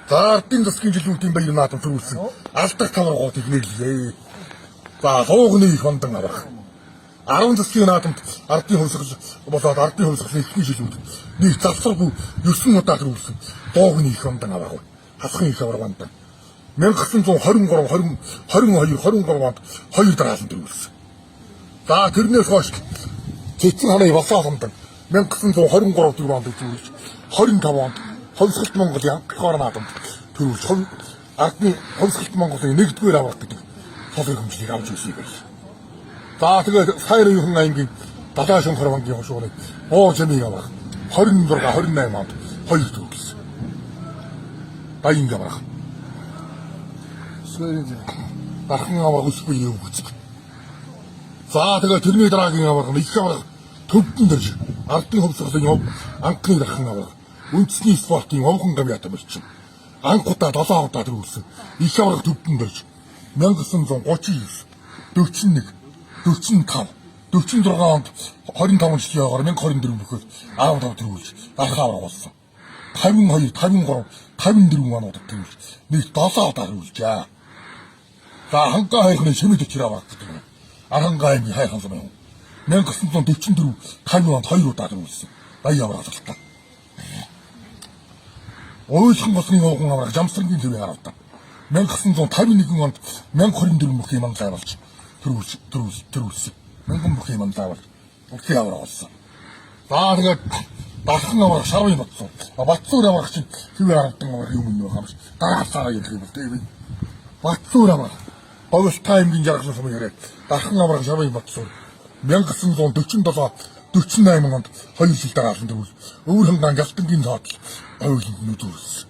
За ардын засгийн жилүүдийн баяр наадам төрүүлсэн. Алдаг таваргууд ихнэлээ. За суугны их хондан авах. 10 засгийн наадамд ардын хувьсгал болоод ардын хувьсгалын ихний жилүүд нэг завсаргүй 9 удаа төрүүлсэн. Дуугны их хондан авах. Хасхын их аварганд 1923 22 23 онд 2 дараалан төрүүлсэн. За тэрнээс хойш цэцэн ханаа болсоо хондан 1923 4 онд төрүүлж 25 онд Хувьсгалт Монголын анхны наадамд төрүүлж ардны Хувьсгалт Монголын 1-р аварга гэдэг солир хэмжлийг авч ирсэн юм. За тэгээд Сайрын юухан аймгийн Далай шөнхөр банкны хошуурыг Уур жамын аварга 26 28 онд 2 төрүүлсэн. Баян аварга. Дархан аварга үсгүй юу гэж. За тэгээд тэрний дараагийн аварга их аварга төвдөн дэрж ардын хувьсгалын анхны дархан аварга үндэсний спортын овхон гамьяатан болчихно. Анхудаа 7 удаа төрүүлсэн. Их аварга төвдөн дэрж 1939, 41, 45, 46 онд 25 жилийн яваагаар 1024 бүхэл 15 төрүүлж дархан аварга болсон. 52, 53, 54 оноод төрүүлж нэг 7 удаа төрүүлжээ. За хангаа хайрхны шимэд өчрөө аварга гэдэг юм. Арангаа аймгийн хайрхан сум юм. 1944, 50 онд 2 удаа төрүүлсэн. Баян аварга боллоо. Ойлхон болны овхон аварга Жамсрангийн төвийн харавтаа 1951 онд 1024 бүхий манлай болж төрүүлсэн. 1000 бүхий манлай болж бүхий аварга болсон. За тэгээд дархан аварга Шарвын Батцуу. Батцуур аварга чинь төвийн харавтан аварга юм юм хамш. Дараалцаараа гэх юм бол тийм. Батцуур аварга Богос таймгийн жаргалсан сум яриад дархан аварга Шарвын Батцуур 1947 48 онд 2 жил дараалсан төрүүл. Өвөр хангаан Галтангийн цаадал хоёуланд нүдүүлсэн.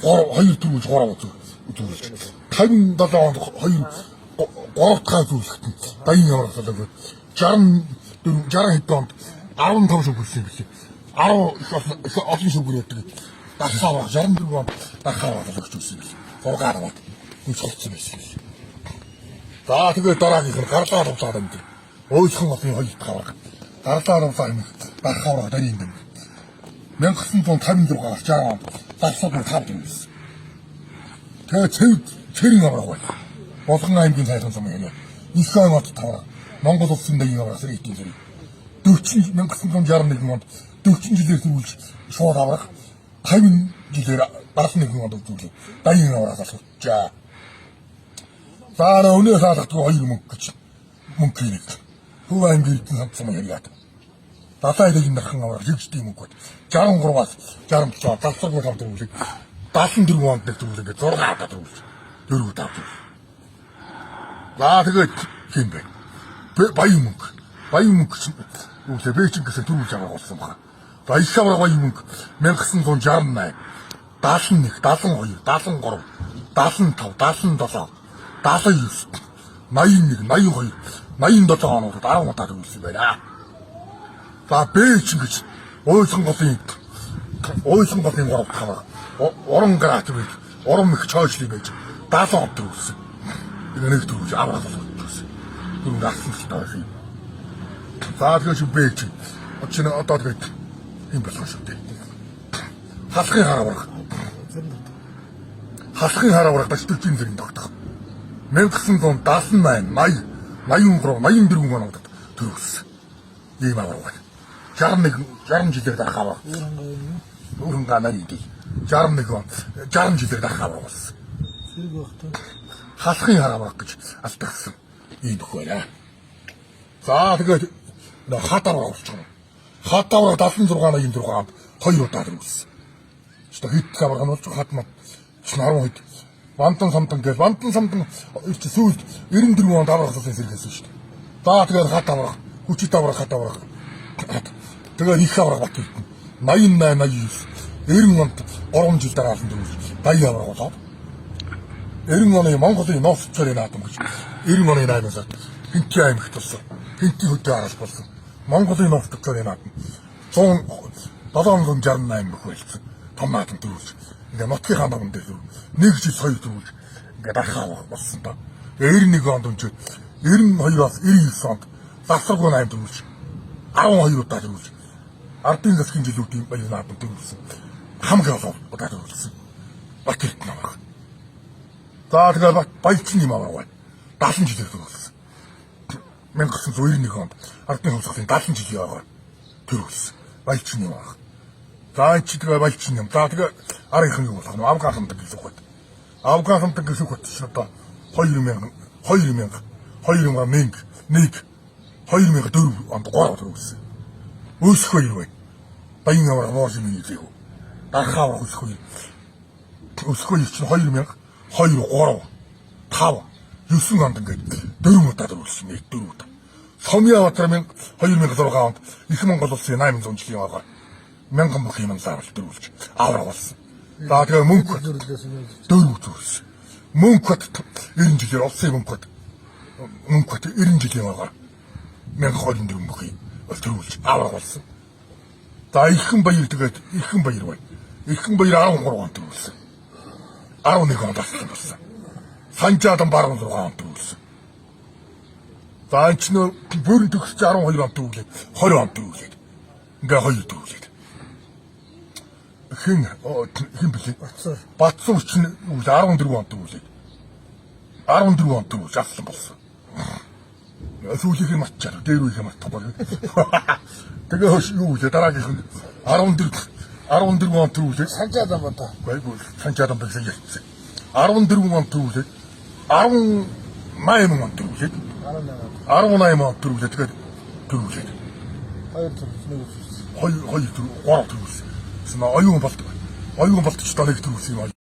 2 төрүүлж 3 үзүүлж. 57 онд 3 дахь зүйлхтэн баян аварга болоод 60 хэд онд 15 шүг хүрсэн юм билээ. 10 олон шүг хүрээдэг. Дархан аварга 64 онд дархан аварга болгож ирсэн юм билээ. 6 аварга гүйж холцсон байсан юм. За тэгээд дараагийнх нь гарлаа тавлаад юм. Ойлхон олон 2 дахь аварга. Гарлаа тавлаа юм. Дархан аварга дарийн юм. 1956-аас 60 онд дарсалбар 5 юм байсан. Тэгээд цэрэн аварга байна. Болгон аймгийн сайхан сум юм. Их аймагт таварга. Монгол улсын дэгийн аварга сэргийдийн зэрэг 1961 онд 40 жилээр төрүүлж шууд аварга 50 жилээр дарсан нэг онд үзүүлээ. Баян аварга асуучаа. За өнөө саалгатгүй 2 мөнгө гэж мөнгө хийх. Хөв аймгийн хамтсан юм яриад. Далай дэгийн дархан аварга жигчдийн мөнгө. 63-аас 67 далсаргүй хав төрүүлээ. 74 онд нэг төрүүлээ. 6 удаа төрүүлж. 4 удаа. За тэгээд хин бэ. Баян мөнгө. Баян мөнгө чинь үгүй Бээжингээс төрүүлж авах болсон байна. За их аварга баян мөнгө 1968, 71, 72, 73, 75, 77, 79, 81, 82, 87 оноод 10 удаа төрүүлсэн байна. За Бээжинг гэж ойлсон голын 3 дахь аварга. Орон град гэж орон их чойшлиг гэж 70 он төрүүлсэн. Нэг төрүүлж аварга болгосон. Түрүүнд асан л таа юм. За тэгэж Бээжинг очно одоо тэгээд юм болох шүү дээ. Халахын хараа аварга дашдүрийн зэрэг тогтох. 1978, 80, 83, 84 онд төрүүлсэн. Ийм аварга байна. 60 жилээр дарах аварга. Өөрөнгө нарийн 61 он 60 жилээр дарах аварга болсон. Халахын хараа аварга гэж алдагдсан. Ийм нөх байна. За тэгээд хат аварга болчихно. Хат аварга 76, 86 онд 2 удаа төрүүлсэн. Чи хэд аварга болж хат мод 10 хэд Вантан самтан гэж Вантан самтан сүүлд 94 онд аварга болсон сэргээсэн шүү дээ. За тэгээд хат аварга, хүчит аварга, хат аварга. Тэгээд их аварга бат. 88, 89, 90 онд 3 жил дараалсан төрүүлсэн. Баян аварга болоод 90 оны Монголын ноос цорын наадам гэж 90 оны 8 сард Хинти аймагт болсон. Хинти хөдөө араас болсон. Монголын ноос цорын наадам 768 бүх байлцсан. Том наадам төрүүлж. Ингээ нутгийн хаан дээр нэг жил хоёр төрүүлж ингээ дарахаа болсон та. 91 онд өнчөө 92-аас 99 онд завсаргүй 8 төрүүлж 12 удаа төрүүлж ардын засгийн жилүүдийн баяр наадам төрүүлсэн. Хамгийн олон удаа төрүүлсэн. Бат Эрдэнэ аврах. За тэгээд Баячны юм аврах. 70 жилээр төрүүлсэн. 1991 онд ардны хувьсгалын 70 жилийн аврах төрүүлсэн. Баячны юм аврах. За энэ ч тэгээ Баячны юм. За тэгээ арийнхын юу болох нь Авган хамдаг гэсэн үг байна. Авган хамдаг гэсэн үг чинь одоо 2004 онд 3 төрүүлсэн. Өсөх хоёр бай. Баян аврах моос юм хийлээ. Дарах аврах өсөх хоёр. Өсөх хоёр чинь 2002 3 5 9 онд ингээд 4 удаа төрүүлсэн. 4 удаа. Сомьяватар 2006 онд их Монгол улсын 800 жилийн аврах 1000 бүх юм заавал төрүүлж аврах болсон. За тэгээ мөнгө 4 төрүүлсэн. Мөнгөд 90 жилээр олсон мөнгөд 90 жилийн аврах 1024 бүх юм төрүүлж аврах болсон. За Эрхэн баяр тэгээд Эрхэн баяр бай. Эрхэн баяр 13 он төрүүлсэн. 11 он болсон болсон. Санжаадан баруун 6 он төрүүлсэн. За энэ ч нөө бүрэн төгсөж 12 он төрүүлээд 20 он төрүүлээд. Ингээ 2 төрүүлээд. Хэн бэлээ? Батцуур ч 14 он төрүүлээд. 14 он төрүүлж авсан болсон. Сүүлийнх нь матчаар дээр үеийнх нь матхгүй. Тэгээ юу вэ? Дараагийнх нь 14 он төрүүлээд Санжаадан бодоо. Байгүй санжаадан байсан ярьсан. 14 он төрүүлээд 18 он төрүүлээд 18 он төрүүлээд тэгээд төрүүлээд 2 3 төрүүлсэн. Оюун болт ч доныг төрүүлсэн юм.